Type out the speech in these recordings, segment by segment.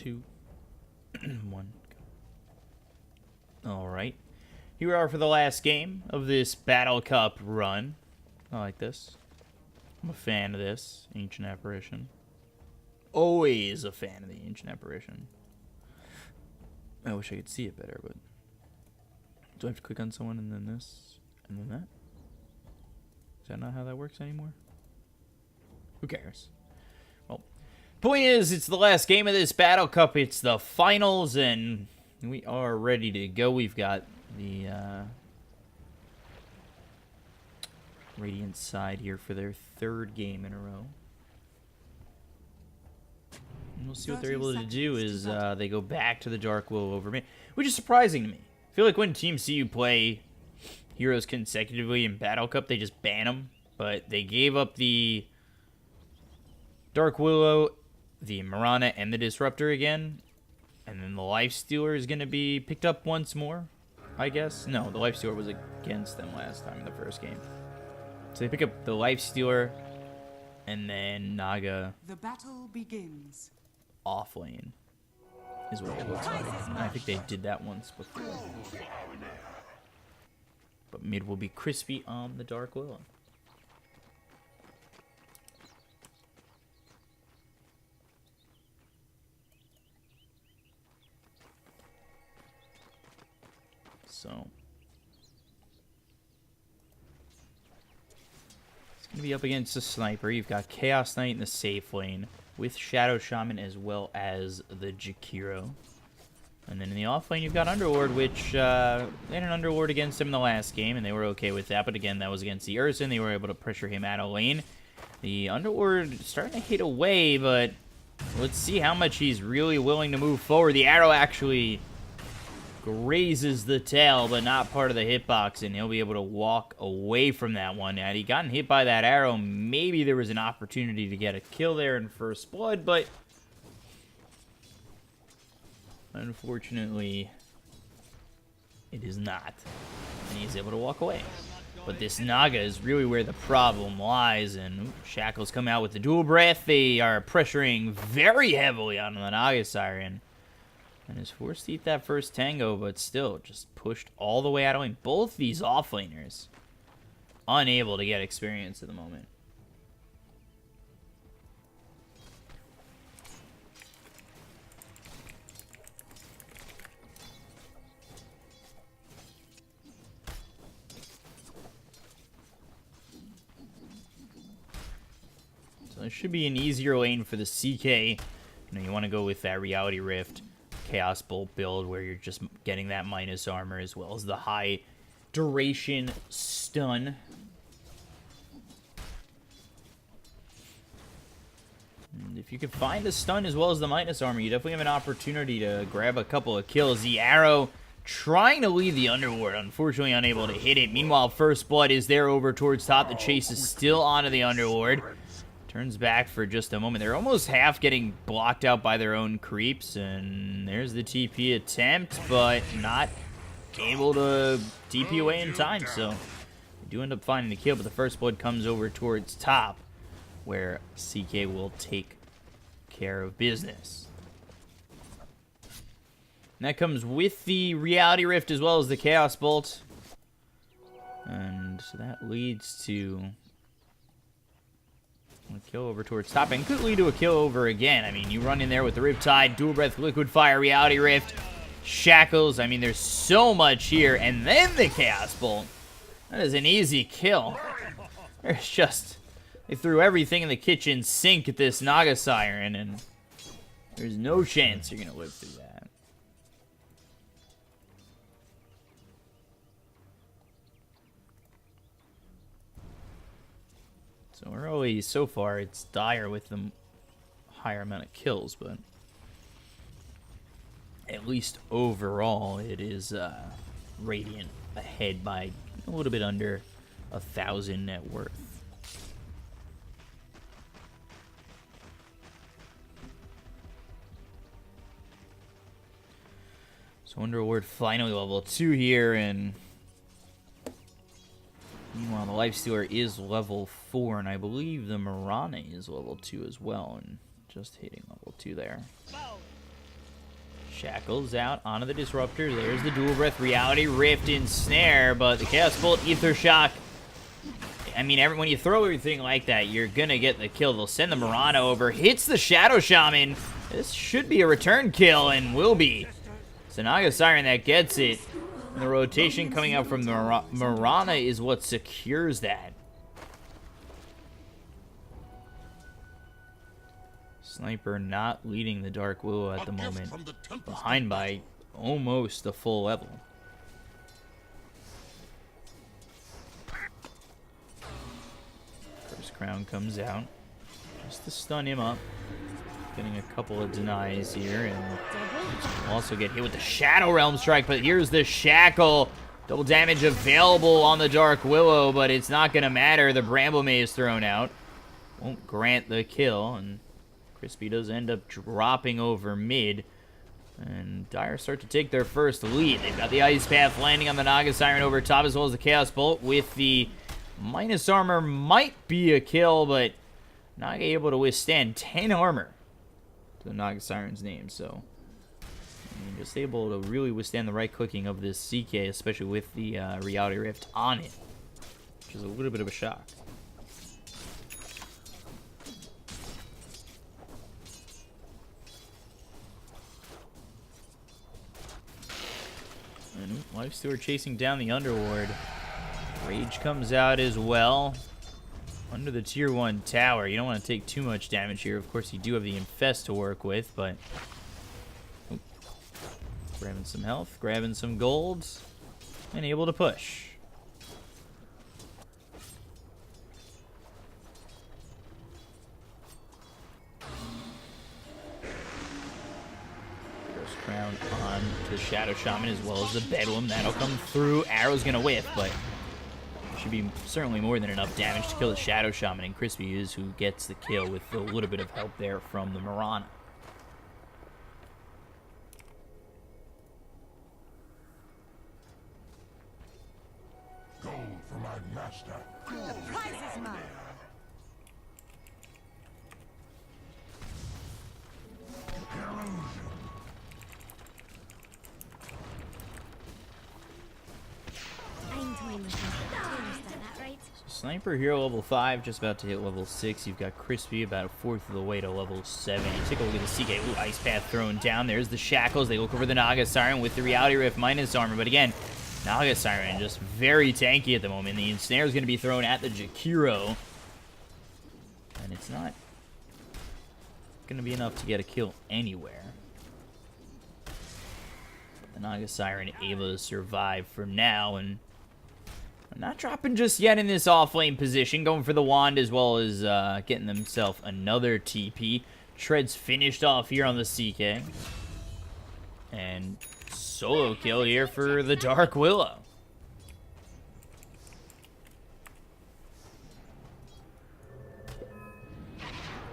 2, 1. All right. Here we are for the last game of this Battle Cup run. I like this. I'm a fan of this Ancient Apparition. Always a fan of the Ancient Apparition. I wish I could see it better, but... Do I have to click on someone and then this and then that? Is that not how that works anymore? Who cares? Well, point is, it's the last game of this Battle Cup. It's the finals, and we are ready to go. We've got the Radiant side here for their third game in a row. And we'll see what they're able to do is they go back to the Dark Will over me, which is surprising to me. I feel like when teams see you play heroes consecutively in Battle Cup, they just ban them. But they gave up the Dark Willow, the Mirana, and the Disruptor again. And then the Lifestealer is going to be picked up once more, I guess. No, the Lifestealer was against them last time in the first game. So they pick up the Lifestealer, and then Naga. The battle begins. Off lane is what it looks like. And I think they did that once before. But mid will be Crispy on the Dark Willow. So it's going to be up against a sniper. You've got Chaos Knight in the safe lane with Shadow Shaman as well as the Jakiro. And then in the off lane, you've got Underlord, which they had an Underlord against him in the last game, and they were okay with that. But again, that was against the Urson. They were able to pressure him out of lane. The Underlord starting to hit away, but let's see how much he's really willing to move forward. The arrow actually grazes the tail, but not part of the hitbox, and he'll be able to walk away from that one. Had he gotten hit by that arrow, maybe there was an opportunity to get a kill there in first blood, but unfortunately, it is not. And he's able to walk away. But this Naga is really where the problem lies, and Shackles come out with the dual breath. They are pressuring very heavily on the Naga Siren. And is forced to eat that first tango, but still just pushed all the way out of lane. Both these offlaners unable to get experience at the moment. So it should be an easier lane for the CK. You know, you want to go with that Reality Rift Chaos Bolt build where you're just getting that minus armor as well as the high duration stun. And if you can find the stun as well as the minus armor, you definitely have an opportunity to grab a couple of kills. The arrow trying to lead the Underlord, unfortunately unable to hit it. Meanwhile, First Blood is there over towards top. The chase is still onto the Underlord. Turns back for just a moment. They're almost half getting blocked out by their own creeps. And there's the TP attempt, but not able to TP away in time. So they do end up finding the kill, but the First Blood comes over towards top, where CK will take care of business. And that comes with the Reality Rift as well as the Chaos Bolt. And so that leads to a kill over towards top, and could lead to a kill over again. I mean, you run in there with the Riptide, Dual Breath, Liquid Fire, Reality Rift, Shackles. I mean, there's so much here, and then the Chaos Bolt. That is an easy kill. There's just, they threw everything in the kitchen sink at this Naga Siren, and there's no chance you're gonna live through that. So early, so far, it's Dire with the higher amount of kills, but at least overall, it is Radiant ahead by a little bit under 1,000 net worth. So Underlord finally level 2 here, and meanwhile, the Lifestealer is level 4, and I believe the Mirana is level 2 as well, and just hitting level 2 there. Shackles out onto the Disruptor. There's the Dual Breath, Reality Rift, and Snare, but the Chaos Bolt, Ether Shock. I mean, when you throw everything like that, you're gonna get the kill. They'll send the Mirana over. Hits the Shadow Shaman. This should be a return kill, and will be. It's the Naga Siren that gets it. And the rotation coming out from the Mirana is what secures that. Sniper not leading the Dark Willow at the moment. Behind by almost a full level. First Crown comes out. Just to stun him up. Getting a couple of denies here. And will also get hit with the Shadow Realm Strike. But here's the Shackle. Double damage available on the Dark Willow. But it's not going to matter. The Bramble Maze thrown out. Won't grant the kill. And Crispy does end up dropping over mid. And Dire start to take their first lead. They've got the Ice Path landing on the Naga Siren over top, as well as the Chaos Bolt with the minus armor. Might be a kill, but Naga able to withstand 10 armor to the Naga Siren's name. So, I mean, just able to really withstand the right clicking of this CK, especially with the Reality Rift on it, which is a little bit of a shock. And Lifestealer chasing down the Underlord. Rage comes out as well. Under the tier 1 tower. You don't want to take too much damage here. Of course, you do have the Infest to work with, but... Oop. Grabbing some health, grabbing some golds, and able to push. Crown on to Shadow Shaman, as well as the Bedlam. That'll come through. Arrow's gonna whiff, but should be certainly more than enough damage to kill the Shadow Shaman, and Crispy is who gets the kill with a little bit of help there from the Mirana. Gold for my master. The prize is mine. Sniper here level 5, just about to hit level 6. You've got Crispy about a fourth of the way to level 7. You take a look at the CK. Ooh, Ice Path thrown down. There's the Shackles. They look over the Naga Siren with the Reality Rift minus armor. But again, Naga Siren just very tanky at the moment. The Ensnare is going to be thrown at the Jakiro. And it's not going to be enough to get a kill anywhere. But the Naga Siren able to survive for now, and not dropping just yet in this off-lane position. Going for the wand, as well as getting themselves another TP. Tread's finished off here on the CK. And solo kill here for the Dark Willow.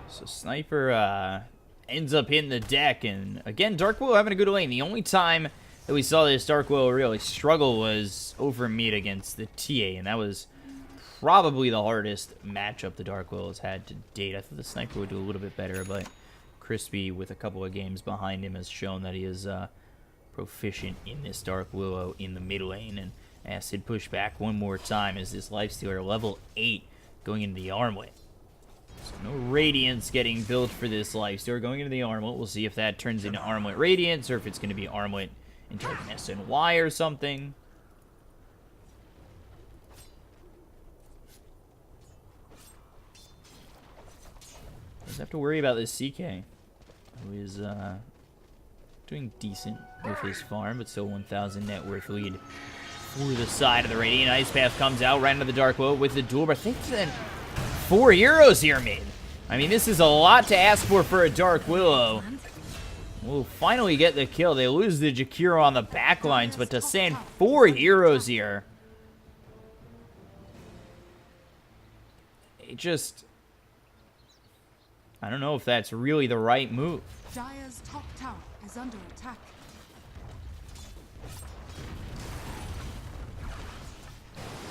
So Sniper ends up hitting the deck. And again, Dark Willow having a good lane. The only time that we saw this Dark Willow really struggle was over mid against the TA, and that was probably the hardest matchup the Dark Willow has had to date. I thought the Sniper would do a little bit better, but Crispy, with a couple of games behind him, has shown that he is proficient in this Dark Willow in the mid lane. And Acid push back one more time as this Lifestealer level 8 going into the Armlet. So no Radiance getting built for this Lifestealer going into the Armlet. We'll see if that turns into Armlet Radiance, or if it's going to be Armlet into like an SNY or something. Doesn't have to worry about this CK, who is doing decent with his farm, but still 1,000 net worth lead for the side of the Radiant. Ice Path comes out right into the Dark Willow with the dual breath. I think then 4 heroes here mid. I mean, this is a lot to ask for a Dark Willow. We'll finally get the kill. They lose the Jakiro on the backlines, but to send 4 heroes here, it just, I don't know if that's really the right move. Dire's top tower is under attack.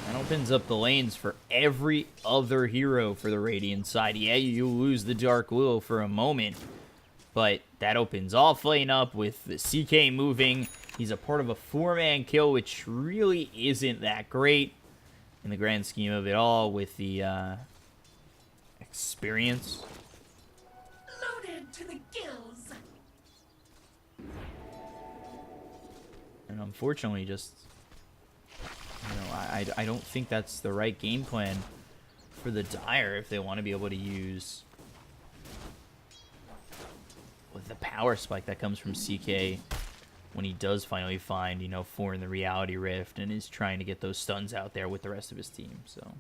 That opens up the lanes for every other hero for the Radiant side. Yeah, you lose the Dark Willow for a moment, But that opens off lane up with the CK moving. He's a part of a 4-man kill, which really isn't that great in the grand scheme of it all with the experience. Loaded to the gills. And unfortunately, just, you know, I don't think that's the right game plan for the Dire if they want to be able to use with the power spike that comes from CK when he does finally find, you know, 4 in the reality rift and is trying to get those stuns out there with the rest of his team. So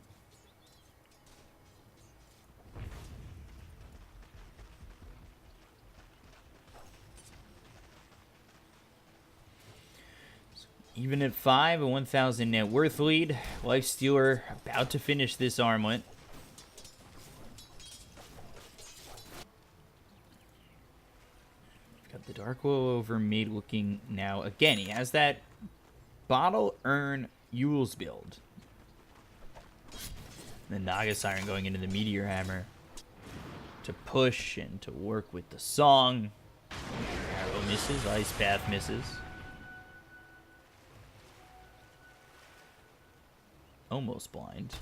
even at 5, a 1,000 net worth lead. Lifestealer about to finish this armlet. Got the Dark Willow over mid looking now. Again, he has that Bottle Urn Yule's build. The Naga Siren going into the Meteor Hammer to push and to work with the Song. Arrow misses, Ice Path misses. Almost blind.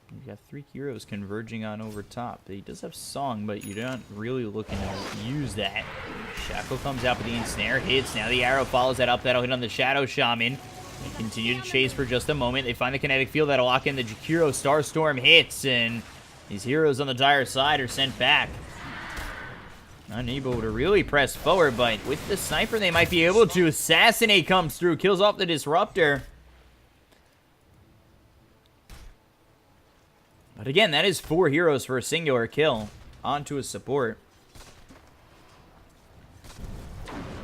You've got 3 heroes converging on over top. He does have Song, but you're not really looking to use that. Shackle comes out, but the ensnare hits. Now the arrow follows that up. That'll hit on the Shadow Shaman. They continue to chase for just a moment. They find the kinetic field that'll lock in the Jakiro. Starstorm hits, and these heroes on the Dire side are sent back. Unable to really press forward, but with the sniper, they might be able to. Assassinate comes through, kills off the Disruptor. But again, that is 4 heroes for a singular kill onto a support.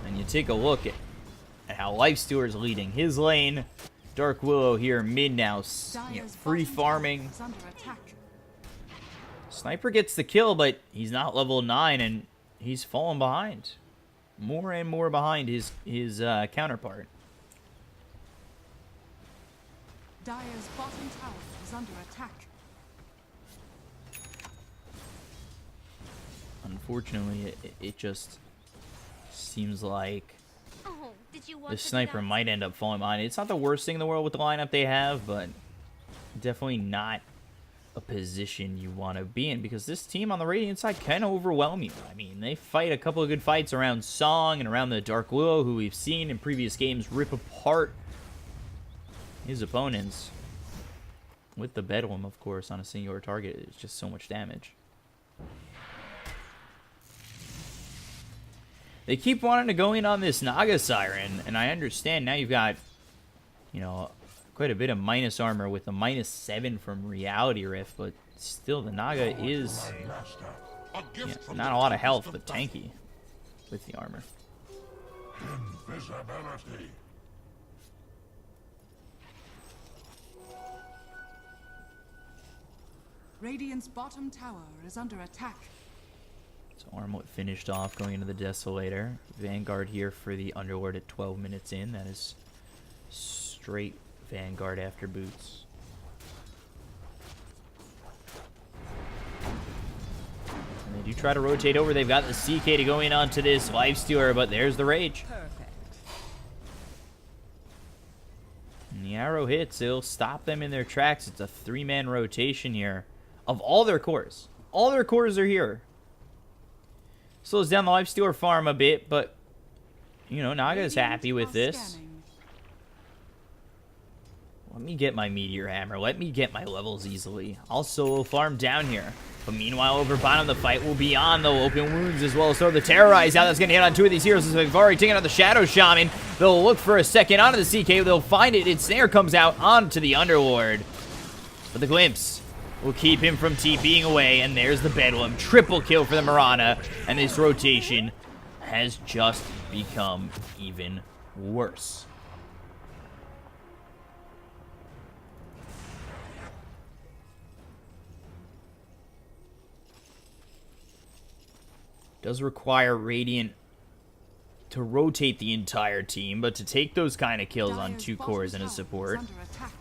And you take a look at how Lifestealer's leading his lane. Dark Willow here mid now, you know, free farming. Sniper gets the kill, but he's not level 9, and he's fallen behind. More and more behind his counterpart. Dire's bottom tower is under attack. Unfortunately, it just seems like Oh, did you want the to sniper dance? might end up falling behind. It's not the worst thing in the world with the lineup they have, but definitely not a position you want to be in, because this team on the Radiant side can overwhelm you. I mean, they fight a couple of good fights around Song and around the Dark Willow, who we've seen in previous games rip apart his opponents. With the Bedlam, of course, on a singular target, it's just so much damage. They keep wanting to go in on this Naga Siren, and I understand now you've got, you know, quite a bit of minus armor with a -7 from Reality Rift, but still the Naga is, yeah, not a lot of health, but tanky with the armor. Invisibility. Radiant's bottom tower is under attack. So Armlet finished off going into the Desolator. Vanguard here for the Underlord at 12 minutes in. That is straight Vanguard after boots. And they do try to rotate over. They've got the CK to go in onto this Lifestealer, but there's the Rage. Perfect. And the arrow hits. It'll stop them in their tracks. It's a 3-man rotation here of all their cores. All their cores are here. Slows down the Lifestealer farm a bit, but, you know, Naga's happy with this. Let me get my Meteor Hammer. Let me get my levels easily. I'll solo farm down here. But meanwhile, over bottom, the fight will be on. They'll open wounds as well as throw the Terrorize out. That's going to hit on 2 of these heroes. As they've already taken out the Shadow Shaman. They'll look for a second onto the CK. They'll find it. Its snare comes out onto the Underlord. But the Glimpse will keep him from TPing away. And there's the Bedlam. Triple kill for the Mirana. And this rotation has just become even worse. Does require Radiant to rotate the entire team, but to take those kind of kills on Dire's 2 bottom cores and a tower is support, under attack.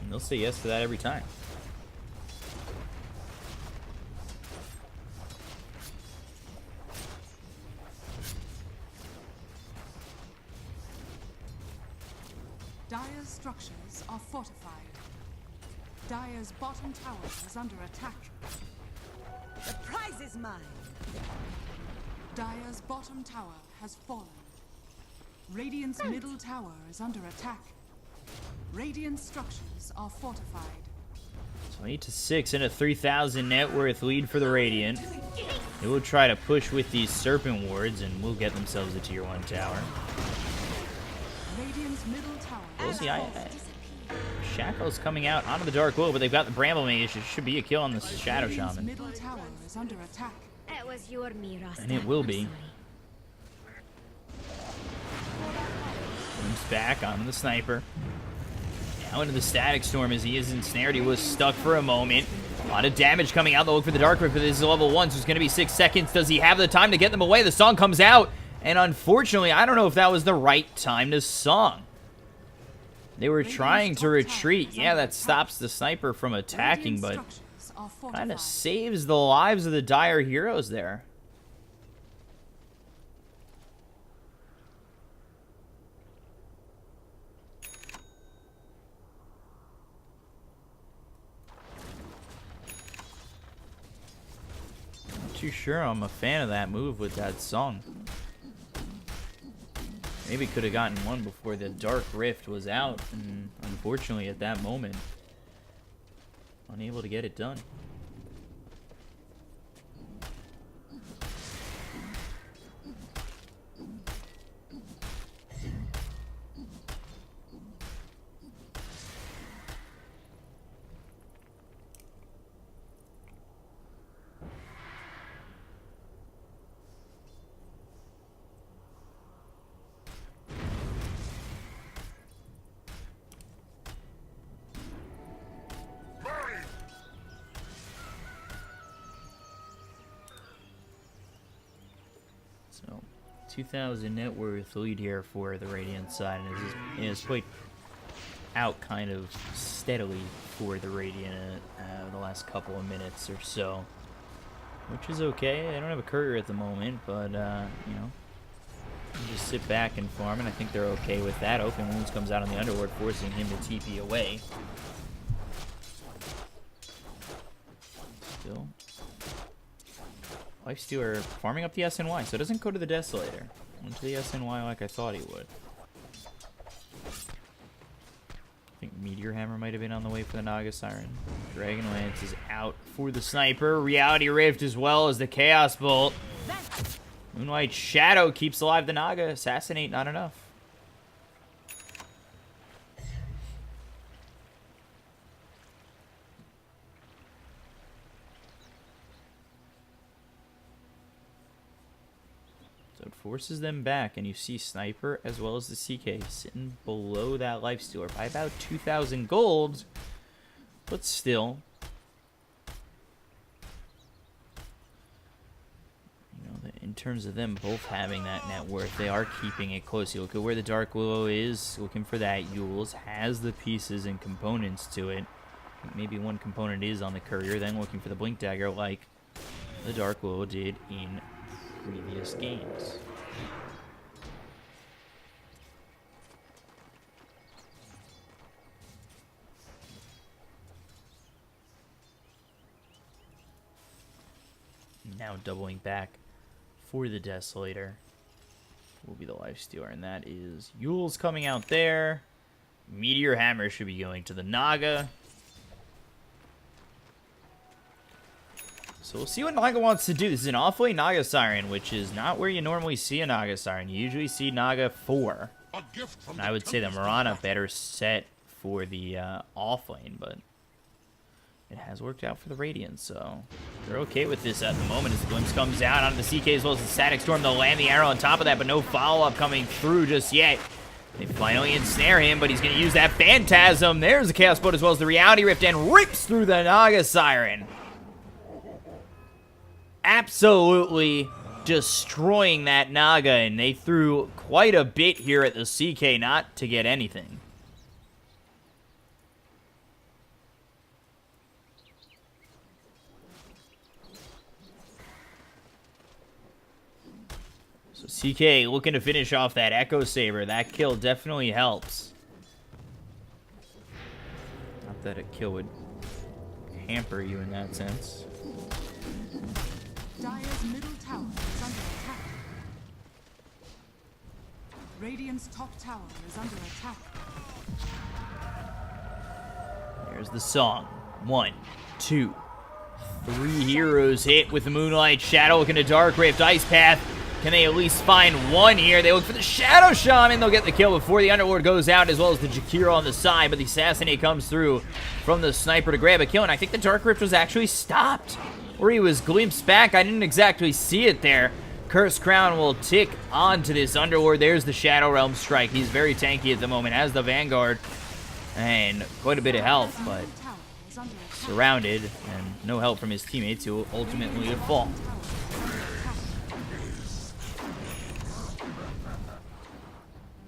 and they'll say yes to that every time. Dire's structures are fortified. Dire's bottom tower is under attack. The prize is mine. Dire's bottom tower has fallen. Radiant's middle tower is under attack. Radiant structures are fortified. So 8-6 and a 3,000 net worth lead for the Radiant. They will try to push with these Serpent Wards and will get themselves a tier 1 tower. Radiant's middle tower. We'll see. Shackle's coming out onto the Dark Will, but they've got the Bramble Mage. It should be a kill on the Shadow Radiant's Shaman. middle tower is under attack. It was your Miras. And it will be. Comes back onto the Sniper. Now into the Static Storm as he is ensnared. He was stuck for a moment. A lot of damage coming out. They'll look for the Dark Rift, but this is level 1, so it's going to be 6 seconds. Does he have the time to get them away? The song comes out, and unfortunately, I don't know if that was the right time to song. They were trying to retreat. Yeah, that stops the Sniper from attacking, but kind of saves the lives of the Dire heroes there. Not too sure I'm a fan of that move with that song. Maybe could have gotten one before the Dark Rift was out, and unfortunately at that moment, unable to get it done. So, 2,000 net worth lead here for the Radiant side, and it is played out kind of steadily for the Radiant the last couple of minutes or so, which is okay. They don't have a courier at the moment, but you know, you just sit back and farm, and I think they're okay with that. Open Wounds comes out on the Underward, forcing him to TP away. Still. Lifestealer farming up the SNY, so it doesn't go to the Desolator. Went to the SNY like I thought he would. I think Meteor Hammer might have been on the way for the Naga Siren. Dragon Lance is out for the Sniper. Reality Rift as well as the Chaos Bolt. Moonlight Shadow keeps alive the Naga. Assassinate, not enough. So it forces them back, and you see Sniper as well as the CK sitting below that Lifestealer by about 2,000 gold, but still. You know, in terms of them both having that net worth, they are keeping it close. You look at where the Dark Willow is, looking for that. Yules has the pieces and components to it. I think maybe one component is on the Courier, then looking for the Blink Dagger like the Dark Willow did in previous games. Now doubling back for the Desolator will be the Lifestealer, and that is Yule's coming out there. Meteor Hammer should be going to the Naga. So we'll see what Naga wants to do. This is an off-lane Naga Siren, which is not where you normally see a Naga Siren. You usually see Naga 4. And I would say the Mirana better set for the off-lane, but it has worked out for the Radiant, so they're okay with this at the moment as the Glimpse comes out onto the CK as well as the Static Storm. They'll land the arrow on top of that, but no follow-up coming through just yet. They finally ensnare him, but he's going to use that Phantasm. There's the Chaos Bolt as well as the Reality Rift, and rips through the Naga Siren. Absolutely destroying that Naga, and they threw quite a bit here at the CK not to get anything. So CK looking to finish off that Echo Saber. That kill definitely helps. Not that a kill would hamper you in that sense. Dire's middle tower is under attack. Radiant's top tower is under attack. There's the song. 1, 2, 3 heroes hit with the Moonlight Shadow. Looking to Dark Rift, Ice Path. Can they at least find one here? They look for the Shadow Shaman. They'll get the kill before the Underlord goes out, as well as the Jakiro on the side. But the Assassinate comes through from the Sniper to grab a kill. And I think the Dark Rift was actually stopped, or he was glimpsed back. I didn't exactly see it there. Cursed Crown will tick onto this Underlord. There's the Shadow Realm Strike. He's very tanky at the moment, as the Vanguard. And quite a bit of health, but Tower is under attack. surrounded, and no help from his teammates, who will ultimately fall.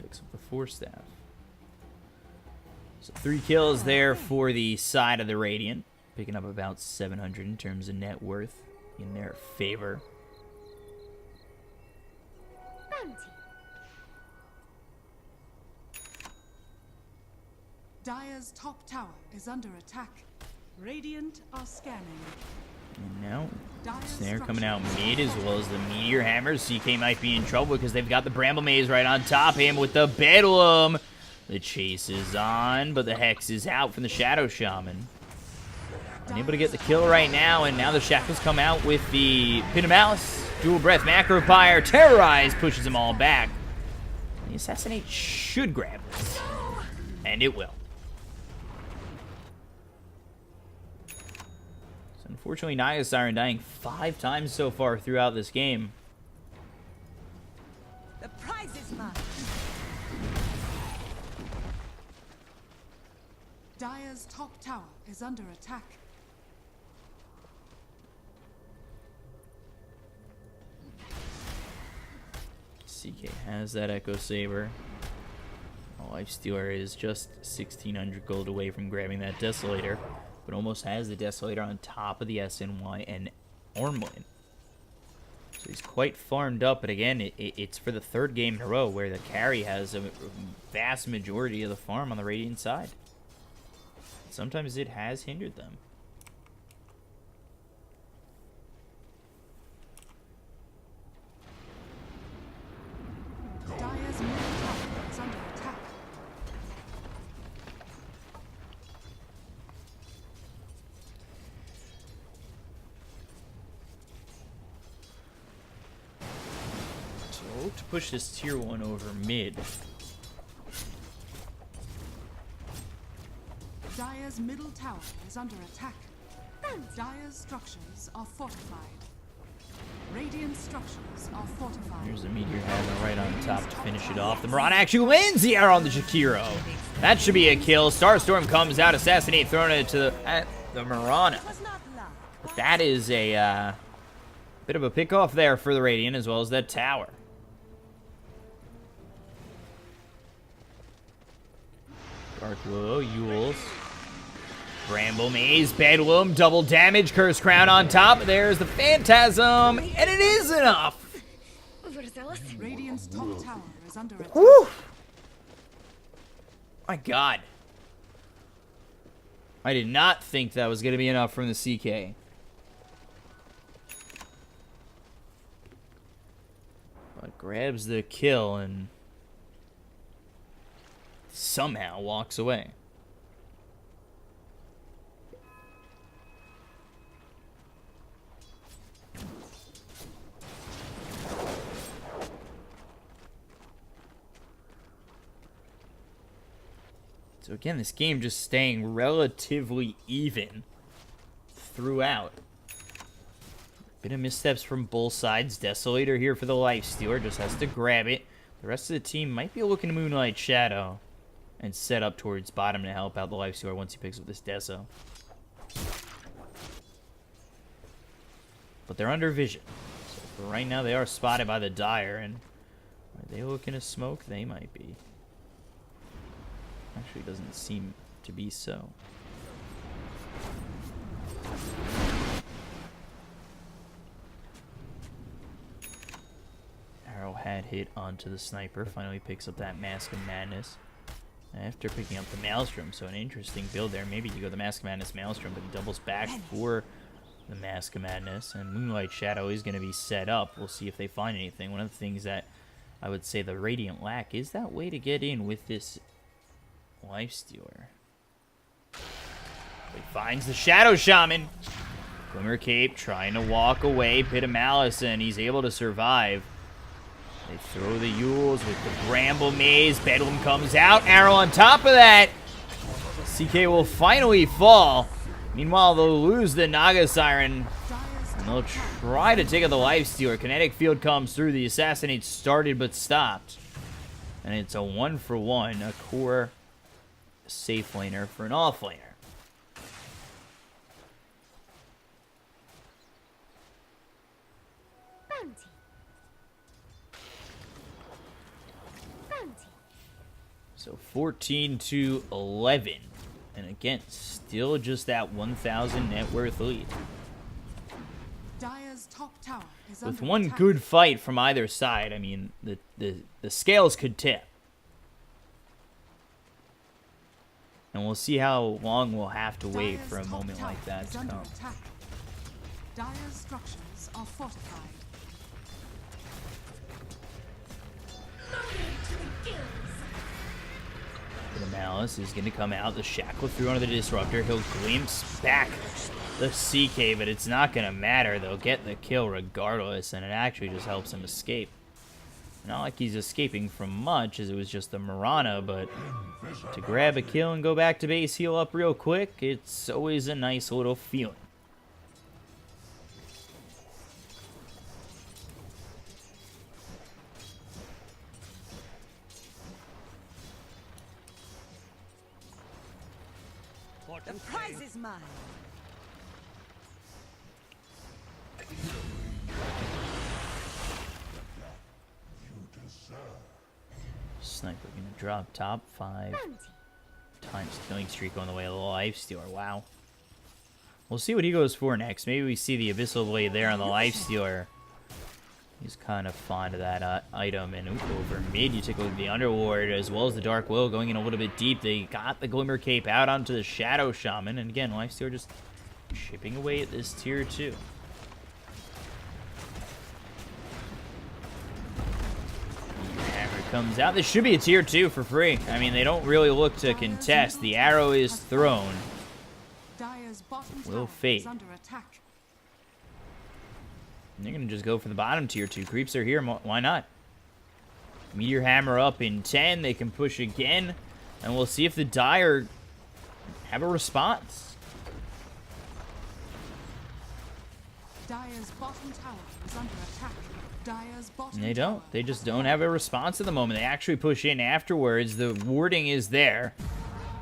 Picks up the Force Staff. So 3 kills there for the side of the Radiant, picking up about 700 in terms of net worth in their favor. Bounty. Dire's top tower is under attack. Radiant are scanning. And now, Dire's Snare coming out structures mid, as well as the Meteor Hammer. CK might be in trouble because they've got the Bramble Maze right on top of him with the Bedlam. The chase is on, but the Hex is out from the Shadow Shaman. Unable to get the kill right now, and now the Shackles come out with the Pin of Malice. Dual Breath, Macro Fire, Terrorize, pushes them all back. The Assassinate should grab this, and it will. So unfortunately, Naya Siren dying 5 times so far throughout this game. The prize is mine. Dire's top tower is under attack. CK has that Echo Saber. Lifestealer is just 1,600 gold away from grabbing that Desolator, but almost has the Desolator on top of the SNY and Ormlin. So he's quite farmed up, but again, it's for the 3rd game in a row where the carry has a vast majority of the farm on the Radiant side. Sometimes it has hindered them. Dire's middle tower is under attack. So to push this tier 1 over mid. Dire's middle tower is under attack. Dire's structures are fortified. Radiant structures are fortified. Here's the Meteor Hammer right on top to finish it off. The Marauder actually lands the arrow on the Jakiro. That should be a kill. Starstorm comes out, Assassinate thrown it to the Marauder. It was not luck. But that is a bit of a pick-off there for the Radiant, as well as that tower. Dark Willow, Yules. Bramble Maze, Bedlam, double damage, Curse Crown on top. There's the Phantasm, and it is enough. Overzealous. Radiant's top tower is under attack. Woo! My God. I did not think that was going to be enough from the CK. But grabs the kill and somehow walks away. So again, this game just staying relatively even throughout. Bit of missteps from both sides. Desolator here for the Lifestealer, just has to grab it. The rest of the team might be looking to Moonlight Shadow and set up towards bottom to help out the Lifestealer once he picks up this Deso. But they're under vision. So But right now they are spotted by the Dire, and are they looking to smoke? They might be. Actually, doesn't seem to be so. Arrowhead hit onto the sniper. Finally picks up that Mask of Madness. After picking up the Maelstrom, so an interesting build there. Maybe you go the Mask of Madness Maelstrom, but he doubles back for the Mask of Madness. And Moonlight Shadow is going to be set up. We'll see if they find anything. One of the things that I would say the Radiant lack is that way to get in with this Lifestealer. He finds the Shadow Shaman. Glimmer Cape trying to walk away. Pit of Malice, and he's able to survive. They throw the Yules with the Bramble Maze. Bedlam comes out. Arrow on top of that. CK will finally fall. Meanwhile, they'll lose the Naga Siren. And they'll try to take out the Lifestealer. Kinetic Field comes through. The Assassinate started but stopped. And it's a 1-for-1. A core safe laner for an off laner. Bounty. So 14-11. And again, still just that 1,000 net worth lead. Dire's top tower is With under one attack. good fight from either side, I mean, the scales could tip. And we'll see how long we'll have to wait Dire's for a top moment tower like that is to under come. attack. Dire's structures are fortified. The Malice is going to come out. The Shackle through onto the Disruptor. He'll glimpse back the CK, but it's not going to matter. They'll get the kill regardless, and it actually just helps him escape. Not like he's escaping from much, as it was just the Mirana, but to grab a kill and go back to base, heal up real quick, it's always a nice little feeling. The prize is mine. Sniper gonna drop top 5 times killing streak on the way of the Lifestealer. Wow. We'll see what he goes for next. Maybe we see the Abyssal Blade there on the Lifestealer. He's kind of fond of that item. And over mid, you take a look at the Underlord as well as the Dark Will going in a little bit deep. They got the Glimmer Cape out onto the Shadow Shaman. And again, Lifestealer just chipping away at this tier 2. Hammer comes out. This should be a tier 2 for free. I mean, they don't really look to contest. The arrow is thrown. Dire's bottom Will tower fade. is under attack. And they're going to just go for the bottom tier 2. Creeps are here. Why not? Meteor Hammer up in 10. They can push again. And we'll see if the Dire have a response. Dire's bottom tower is under attack. Dire's bottom And they tower don't. They just has don't have a response at the moment. They actually push in afterwards. The warding is there.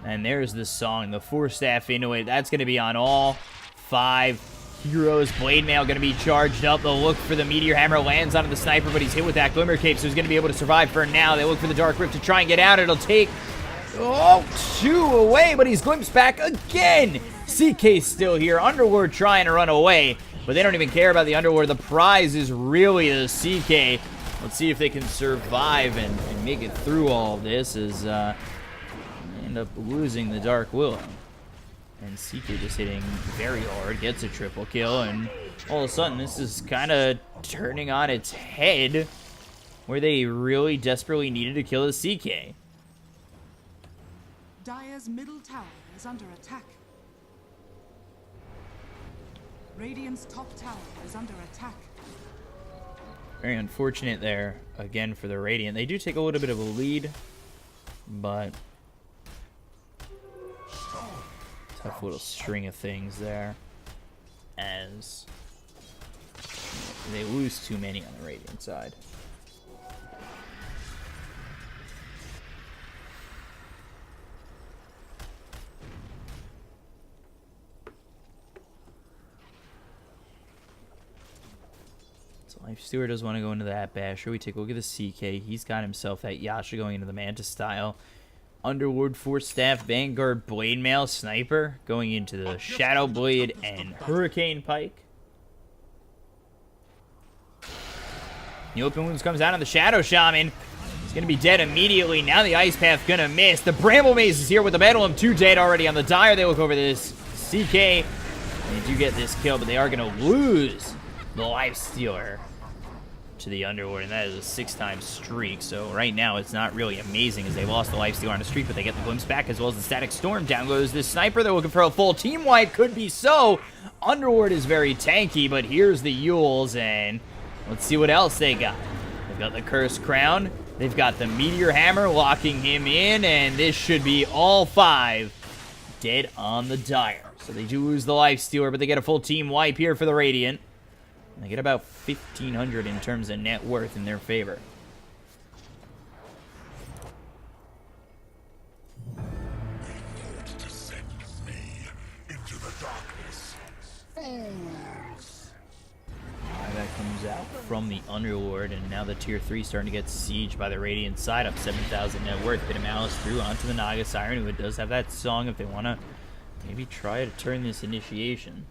And there's the song. The 4-staff into it. That's going to be on all 5 heroes. Blade Mail going to be charged up. They'll look for the Meteor Hammer. Lands onto the Sniper, but he's hit with that Glimmer Cape, so he's going to be able to survive for now. They look for the Dark Rift to try and get out. It'll take 2 away, but he's glimpsed back again. CK's still here. Underlord trying to run away, but they don't even care about the Underlord. The prize is really the CK. Let's see if they can survive and make it through all of this as they end up losing the Dark Willow. And CK just hitting very hard, gets a triple kill, and all of a sudden this is kind of turning on its head where they really desperately needed to kill the CK. Dire's middle tower is under attack. Radiant's top tower is under attack. Very unfortunate there, again, for the Radiant. They do take a little bit of a lead, but tough little string of things there as they lose too many on the Radiant side. So Lifestealer does want to go into that Basher. We take a look at the CK. He's got himself that Yasha going into the Manta style. Underlord, Force Staff, Vanguard, Blade Mail, Sniper going into the Shadow Blade and Hurricane Pike. The Open Wounds comes out on the Shadow Shaman. He's going to be dead immediately. Now the Ice Path going to miss. The Bramble Maze is here with the Bedlam. 2 dead already on the Dire. They look over this CK. They do get this kill, but they are going to lose the Lifestealer to the Underlord, and that is a 6-time streak. So right now it's not really amazing as they lost the Lifestealer on the streak, but they get the Glimpse back as well as the Static Storm. Down goes this Sniper. They're looking for a full team wipe. Could be so. Underlord is very tanky, but here's the Yules, and let's see what else they got. They've got the Cursed Crown. They've got the Meteor Hammer locking him in, and this should be all 5 dead on the Dire. So they do lose the Lifestealer, but they get a full team wipe here for the Radiant. They get about 1,500 in terms of net worth in their favor. Descend with me into the darkness. Fools! That comes out from the Underlord, and now the Tier 3 starting to get sieged by the Radiant side, up 7,000 net worth. Bit of Malice through onto the Naga Siren, who does have that song if they want to maybe try to turn this initiation.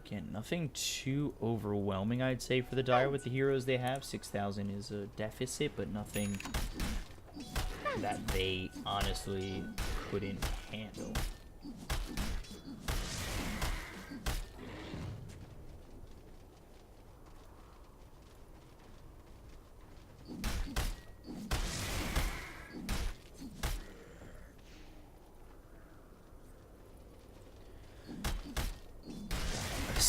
Again, nothing too overwhelming, I'd say, for the Dire with the heroes they have. 6,000 is a deficit, but nothing that they honestly couldn't handle.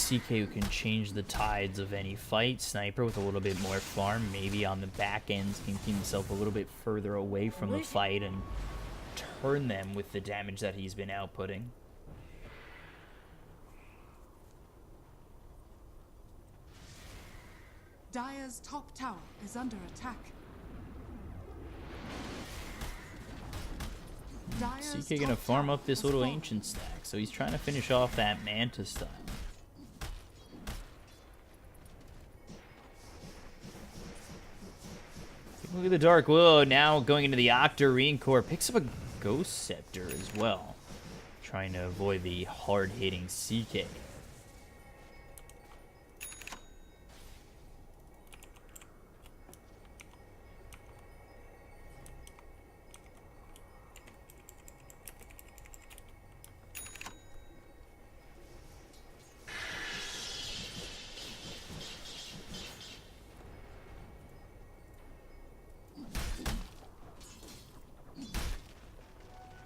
CK who can change the tides of any fight. Sniper with a little bit more farm, maybe on the back ends, can keep himself a little bit further away from the fight and turn them with the damage that he's been outputting. Dire's top tower is under attack. Dire's CK gonna top farm tower up this has little fallen. ancient stack, so he's trying to finish off that Manta style. Look at the Dark Willow now going into the Octarine Core. Picks up a Ghost Scepter as well. Trying to avoid the hard-hitting CK.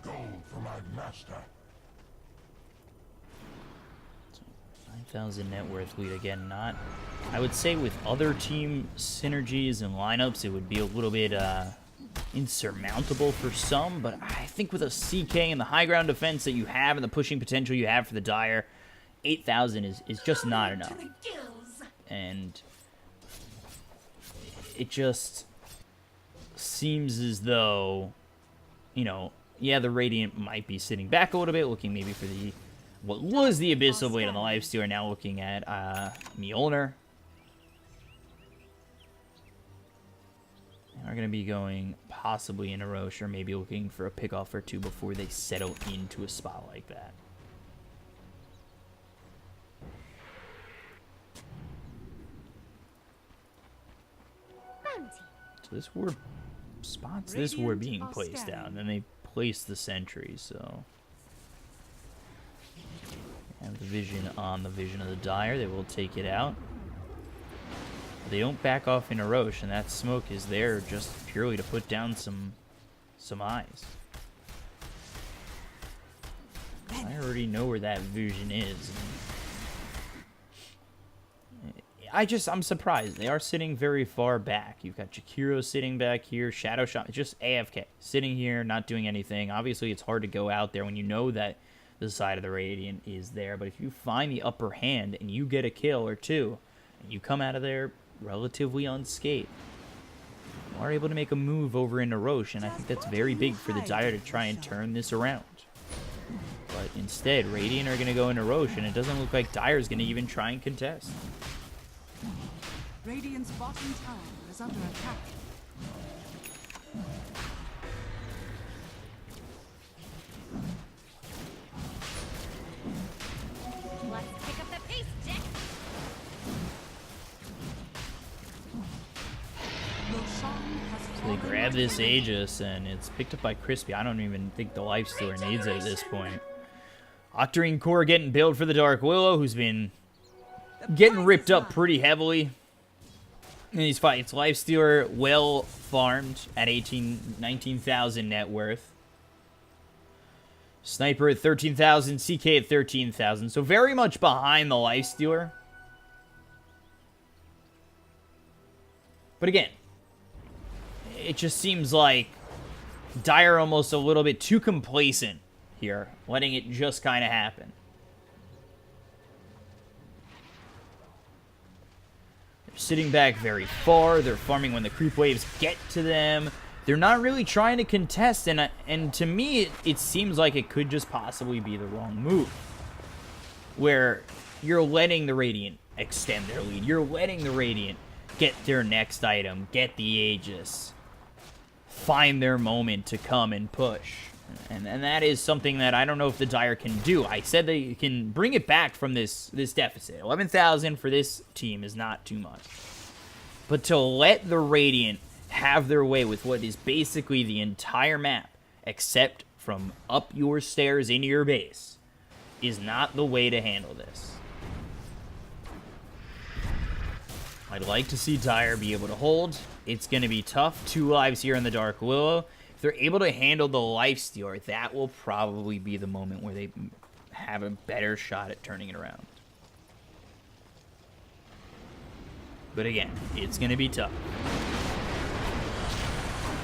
Gold for my master. 9,000 net worth lead again. Not, I would say with other team synergies and lineups, it would be a little bit insurmountable for some, but I think with a CK and the high ground defense that you have and the pushing potential you have for the Dire, 8,000 is just not enough. And it just seems as though, you know, yeah, the Radiant might be sitting back a little bit, looking maybe for the what was the Abyssal Blade on the Lifestealer, now looking at Mjolnir. Are going to be going possibly in a Roche, or maybe looking for a pickoff or two before they settle into a spot like that. So this ward spots this ward being placed down, then they place the sentry, so have the vision on the vision of the Dire. They will take it out. They don't back off in a Roche, and that smoke is there just purely to put down some eyes. I already know where that vision is. I'm surprised. They are sitting very far back. You've got Jakiro sitting back here, Shadow Shot, just AFK, sitting here, not doing anything. Obviously, it's hard to go out there when you know that the side of the Radiant is there, but if you find the upper hand and you get a kill or two, You come out of there relatively unscathed. You are able to make a move over into Roche, and I think that's very big for the Dire to try and turn this around. But instead, Radiant are going to go into Roche, and it doesn't look like Dire's going to even try and contest. Radiant's bottom tower is under attack. Let's pick up the pace, Jack. So they grab this Aegis, and it's picked up by Crispy. I don't even think the Lifestealer needs it at this point. Octarine Core getting built for the Dark Willow, who's been getting ripped up pretty heavily in these fights. Lifestealer well farmed at 19,000 net worth. Sniper at 13,000, CK at 13,000. So very much behind the Lifestealer. But again, it just seems like Dire almost a little bit too complacent here, letting it just kind of happen. They're sitting back very far. They're farming when the creep waves get to them. They're not really trying to contest, and to me, it seems like it could just possibly be the wrong move. Where you're letting the Radiant extend their lead. You're letting the Radiant get their next item, get the Aegis, find their moment to come and push. And that is something that I don't know if the Dire can do. I said they can bring it back from this deficit. 11,000 for this team is not too much. But to let the Radiant have their way with what is basically the entire map, except from up your stairs into your base, is not the way to handle this. I'd like to see Dire be able to hold. It's going to be tough. 2 lives here in the Dark Willow. If they're able to handle the Lifestealer, that will probably be the moment where they have a better shot at turning it around. But again, it's going to be tough.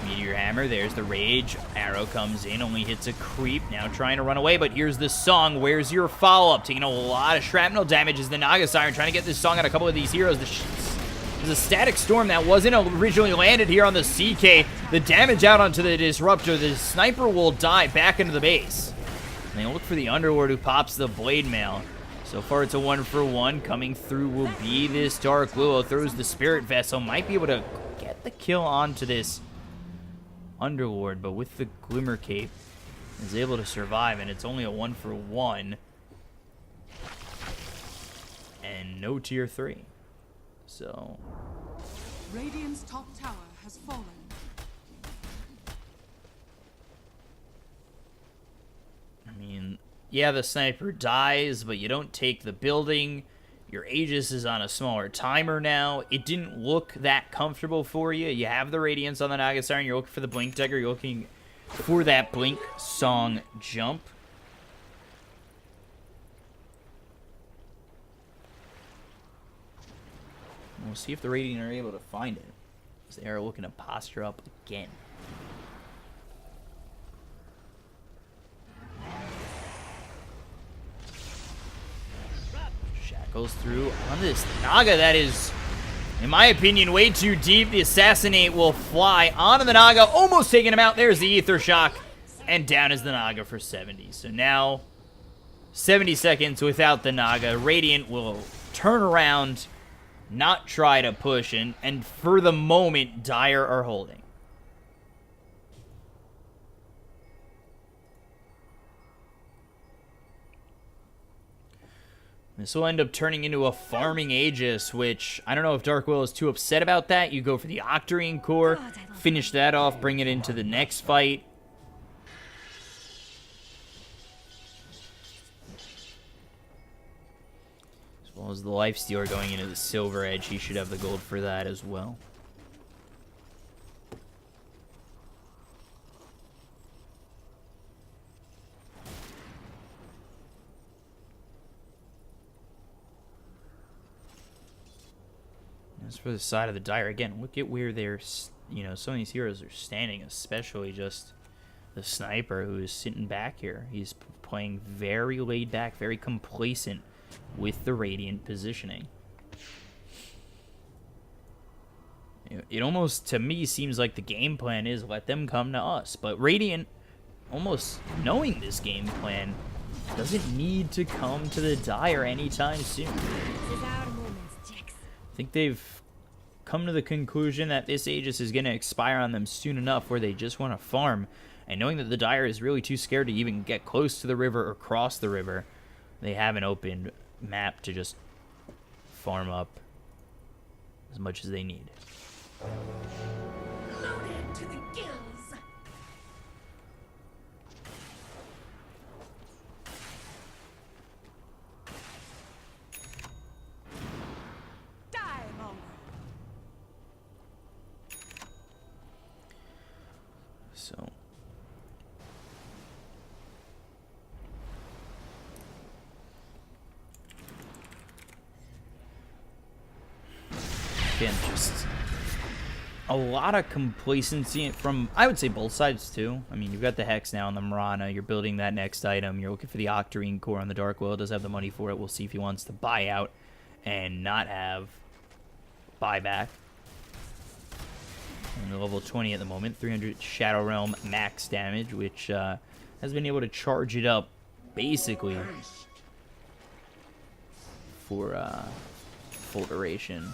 Meteor Hammer, there's the Rage. Arrow comes in, only hits a creep. Now trying to run away, but here's the Song. Where's your follow-up? Taking a lot of shrapnel damage is the Naga Siren. Trying to get this Song on a couple of these heroes. There's a Static Storm that wasn't originally landed here on the CK. The damage out onto the Disruptor. The Sniper will die back into the base. And they look for the Underlord, who pops the Blade Mail. So far, it's a 1-for-1. Coming through will be this Dark Willow. Throws the Spirit Vessel. Might be able to get the kill onto this Underlord, but with the Glimmer Cape, is able to survive, and it's only a 1-for-1. And no tier 3. So Radiant's top tower has fallen. I mean, yeah, the Sniper dies, but you don't take the building. Your Aegis is on a smaller timer now. It didn't look that comfortable for you. You have the Radiance on the Naga Siren. You're looking for the Blink Dagger. You're looking for that Blink Song jump. We'll see if the Radiant are able to find it, as they are looking to posture up again. Shackles through on this Naga that is, in my opinion, way too deep. The Assassinate will fly onto the Naga, almost taking him out. There's the Ether Shock, and down is the Naga for 70. So now, 70 seconds without the Naga. Radiant will turn around, not try to push, and for the moment, Dire are holding. This will end up turning into a farming Aegis, which I don't know if Dark Will is too upset about that. You go for the Octarine Core, finish that off, bring it into the next fight. As well as the Lifestealer going into the Silver Edge, he should have the gold for that as well. As for the side of the Dire, again, look at where they're, you know, some of these heroes are standing, especially just the Sniper, who is sitting back here. He's playing very laid back, very complacent with the Radiant positioning. It almost, to me, seems like the game plan is let them come to us. But Radiant, almost knowing this game plan, doesn't need to come to the Dire anytime soon. This is our moment, Jax. I think they've come to the conclusion that this Aegis is going to expire on them soon enough where they just want to farm. And knowing that the Dire is really too scared to even get close to the river or cross the river, they have an open map to just farm up as much as they need. Loaded to the gills. Die, Monger. So again, just a lot of complacency from, I would say, both sides too. I mean, you've got the Hex now on the Marana. You're building that next item. You're looking for the Octarine core on the Dark Will. Does have the money for it. We'll see if he wants to buy out and not have buyback. And level 20 at the moment, 300 Shadow Realm max damage, which has been able to charge it up basically for full duration.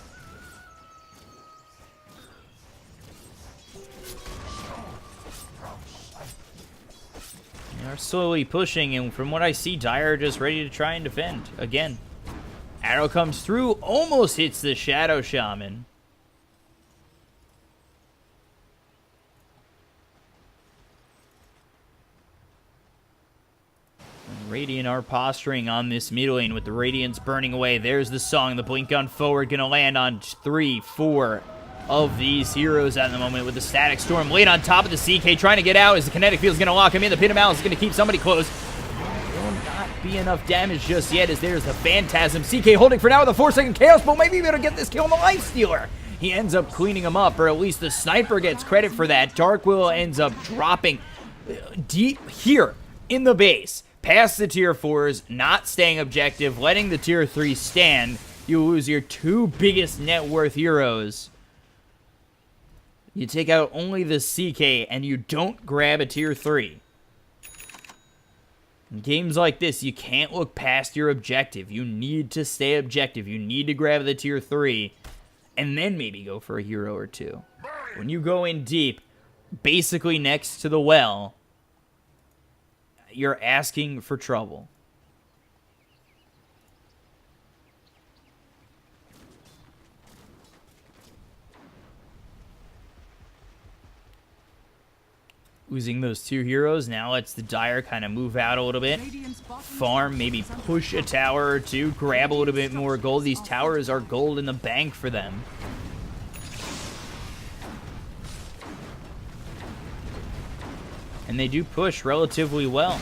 They are slowly pushing, and from what I see, Dire are just ready to try and defend again. Arrow comes through, almost hits the Shadow Shaman. And Radiant are posturing on this mid lane with the Radiance burning away. There's the song, the blink gun forward, gonna land on 3, 4 of these heroes at the moment with the Static Storm laid on top of the CK, trying to get out as the Kinetic Field's gonna lock him in. The Pit of Malice is gonna keep somebody close. Will not be enough damage just yet as there's the Phantasm. CK holding for now with a 4-second Chaos Bolt. Maybe be able to get this kill on the Life Stealer. He ends up cleaning him up, or at least the Sniper gets credit for that. Dark Will ends up dropping deep here in the base, past the tier 4s, not staying objective, letting the tier 3 stand. You lose your 2 biggest net worth heroes. You take out only the CK, and you don't grab a tier 3. In games like this, you can't look past your objective. You need to stay objective. You need to grab the tier 3, and then maybe go for a hero or 2. When you go in deep, basically next to the well, you're asking for trouble. Losing those 2 heroes now lets the Dire kind of move out a little bit. Farm, maybe push a tower or 2, grab a little bit more gold. These towers are gold in the bank for them. And they do push relatively well.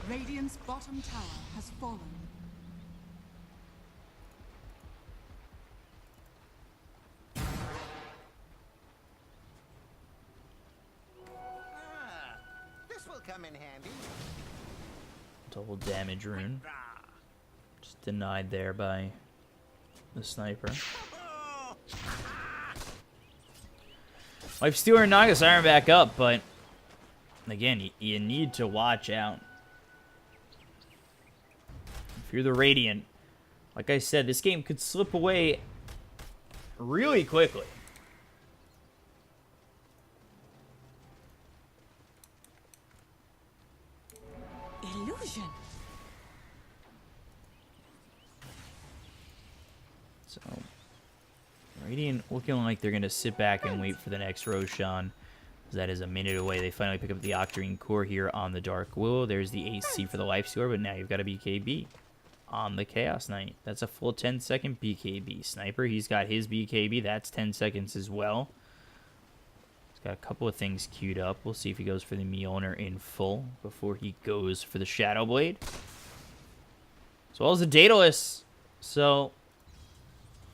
Radiant's bottom tower has fallen. This will come in handy. Double damage rune. Just denied there by the Sniper. Life Stealer and Naga Siren back up, but again, you need to watch out. If you're the Radiant, like I said, this game could slip away really quickly. Illusion. So, Radiant looking like they're going to sit back and wait for the next Roshan. That is a minute away. They finally pick up the Octarine core here on the Dark Willow. There's the AC for the Life Stealer, but now you've got a BKB on the Chaos Knight. That's a full 10-second BKB. Sniper, he's got his BKB. That's 10 seconds as well. He's got a couple of things queued up. We'll see if he goes for the Mjolnir in full before he goes for the Shadow Blade. As well as the Daedalus. So,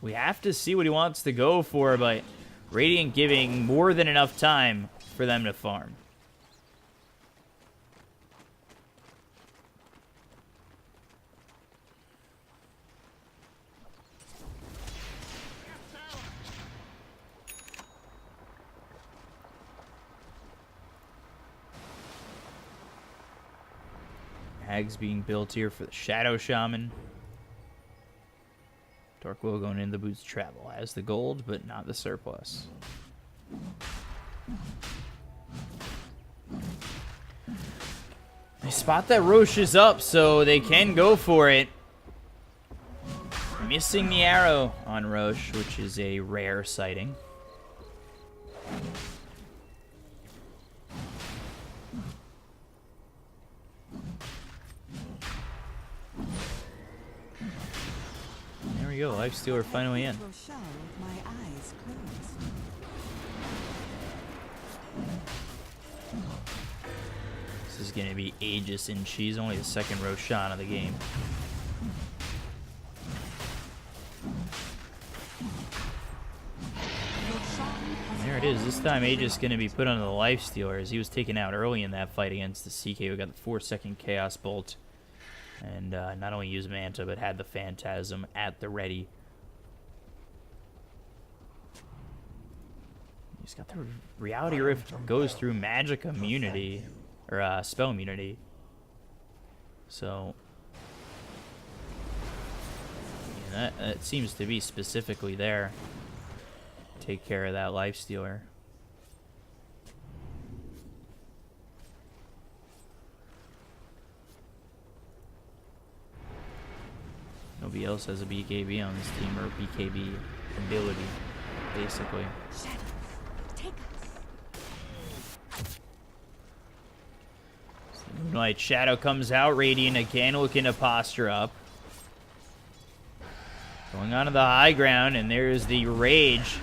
we have to see what he wants to go for, but Radiant giving more than enough time for them to farm. Hags being built here for the Shadow Shaman. Dark Will going into the boots of travel. Has the gold, but not the surplus. They spot that Roche is up, so they can go for it. Missing the arrow on Roche, which is a rare sighting. There we go, Lifestealer finally in. Rochelle with my eyes closed. This is going to be Aegis, and she's only the second Roshan of the game. There it is. This time Aegis going to be put on the Lifestealer, as he was taken out early in that fight against the CK. We got the 4-second Chaos Bolt. And not only used Manta, but had the Phantasm at the ready. He's got the Reality Rift, goes through magic immunity, or spell immunity. So, yeah, that seems to be specifically there. Take care of that Lifestealer. Nobody else has a BKB on this team, or a BKB ability, basically. Shadows, take us. Moonlight Shadow comes out. Radiant again looking to posture up. Going on to the high ground, and there's the Rage.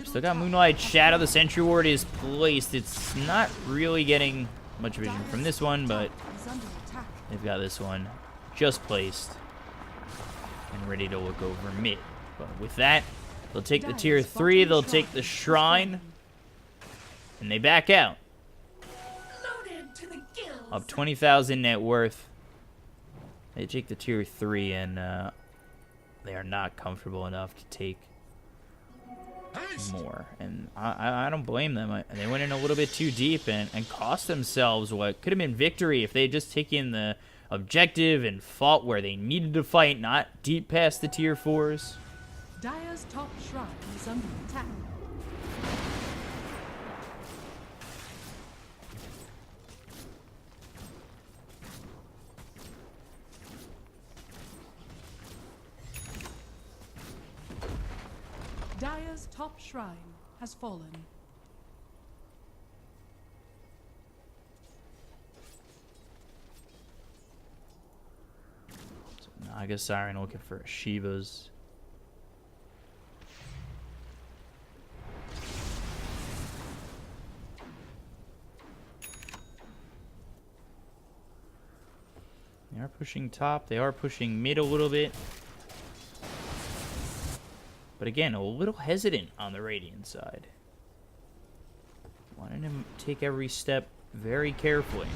Still got Moonlight Shadow. The Sentry Ward is placed. It's not really getting much vision from this one, but they've got this one just placed and ready to look over mid. But with that, they'll take the tier 3, they'll take the Shrine, and they back out. Up 20,000 net worth. They take the tier 3, and they are not comfortable enough to take more. And I don't blame them. They went in a little bit too deep and cost themselves what could have been victory if they had just taken the objective and fought where they needed to fight, not deep past the tier 4s. Dire's top shrine is under attack. Dire's top shrine has fallen. Naga Siren looking for Shivas. They are pushing top. They are pushing mid a little bit. But again, a little hesitant on the Radiant side. Wanting to take every step very carefully.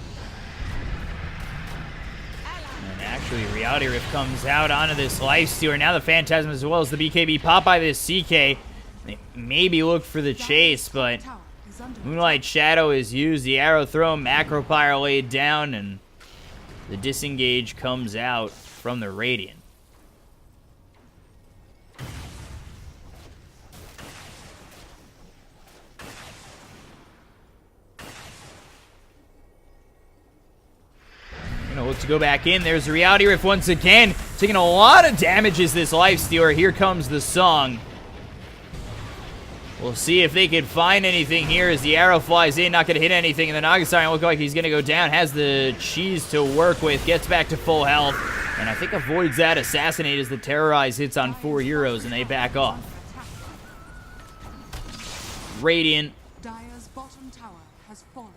And actually, Reality Rift comes out onto this Lifestealer. Now the Phantasm as well as the BKB pop by this CK. They maybe look for the chase, but Moonlight Shadow is used. The arrow throw, Macro Pyre laid down, and the disengage comes out from the Radiant. Look to go back in. There's the Reality Rift once again. Taking a lot of damage as this Lifestealer. Here comes the song. We'll see if they can find anything here as the arrow flies in. Not going to hit anything. And the Naga Siren looks like he's going to go down. Has the cheese to work with. Gets back to full health. And I think avoids that Assassinate as the Terrorize hits on 4 heroes and they back off. Radiant. Dire's bottom tower has fallen.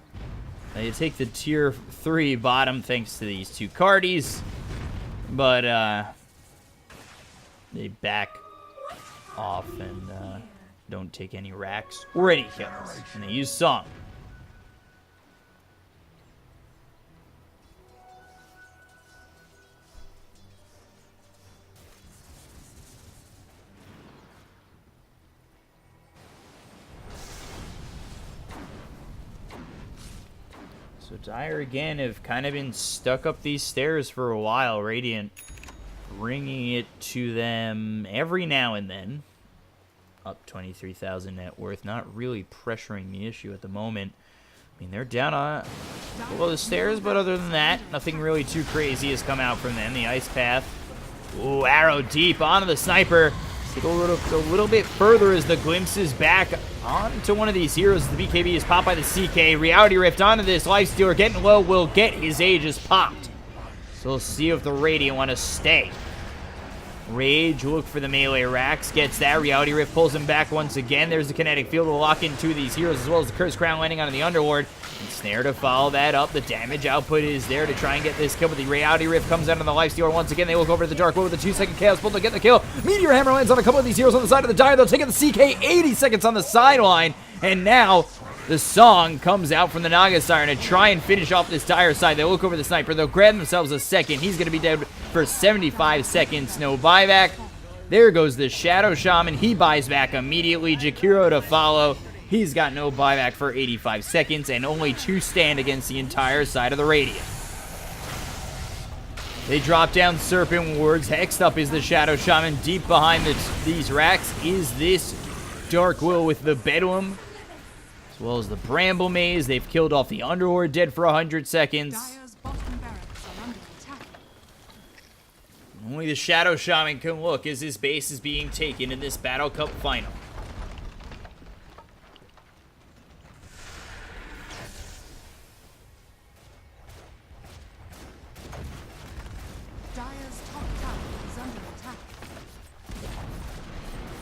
They take the tier 3 bottom thanks to these 2 cardies, but they back off and don't take any racks or any kills, and they use Song. So Dire again have kind of been stuck up these stairs for a while. Radiant bringing it to them every now and then. Up 23,000 net worth. Not really pressuring the issue at the moment. I mean, they're down on below the stairs, but other than that, nothing really too crazy has come out from them. The ice path. Ooh, arrow deep onto the sniper. Take a little bit further as the glimpse is back onto one of these heroes. The BKB is popped by the CK. Reality Rift onto this Lifestealer. Getting low will get his Aegis popped. So we'll see if the Radiant want to stay. Rage, look for the melee racks. Gets that. Reality Rift pulls him back once again. There's the kinetic field to lock in two of these heroes, as well as the Curse Crown landing on the Underlord. And Snare to follow that up. The damage output is there to try and get this kill, but the Reality Rift comes out on the Lifestealer once again. They look over to the Dark Wood with a 2-second Chaos Bolt to get the kill. Meteor Hammer lands on a couple of these heroes on the side of the Dire. They'll take it the CK, 80 seconds on the sideline. And now the Song comes out from the Naga Siren to try and finish off this Dire side. They look over the Sniper. They'll grab themselves a second. He's going to be dead for 75 seconds. No buyback. There goes the Shadow Shaman. He buys back immediately. Jakiro to follow. He's got no buyback for 85 seconds and only 2 stand against the entire side of the Radiant. They drop down Serpent Wards. Hexed up is the Shadow Shaman. Deep behind these racks is this Dark Will with the Bedlam, as well as the Bramble Maze. They've killed off the Underlord, dead for 100 seconds. Dire's bottom barracks are under attack. Only the Shadow Shaman can look as his base is being taken in this Battle Cup final. Dire's top tower is under attack.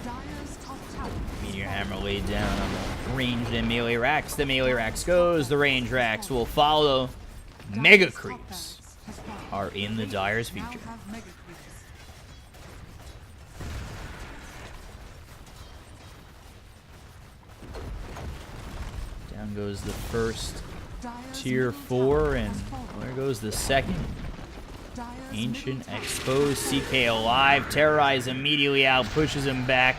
Dire's top tower. Meteor Hammer laid down on the ranged and melee racks. The melee racks goes. The range racks will follow. Mega Creeps are in the Dire's future. Now have mega creeps. Down goes the first Dire's tier middle 4, tower and has fallen. there goes the second. Dire's Ancient middle tower exposed. CK alive. Terrorize immediately out. Pushes him back.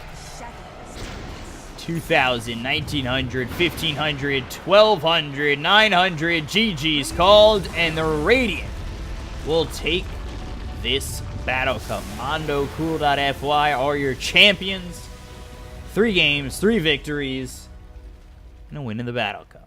2,000, 1,900, 1,500, 1,200, 900. GG's called, and the Radiant will take this Battle Cup. MondoCool.fy are your champions. 3 games, 3 victories, and a win in the Battle Cup.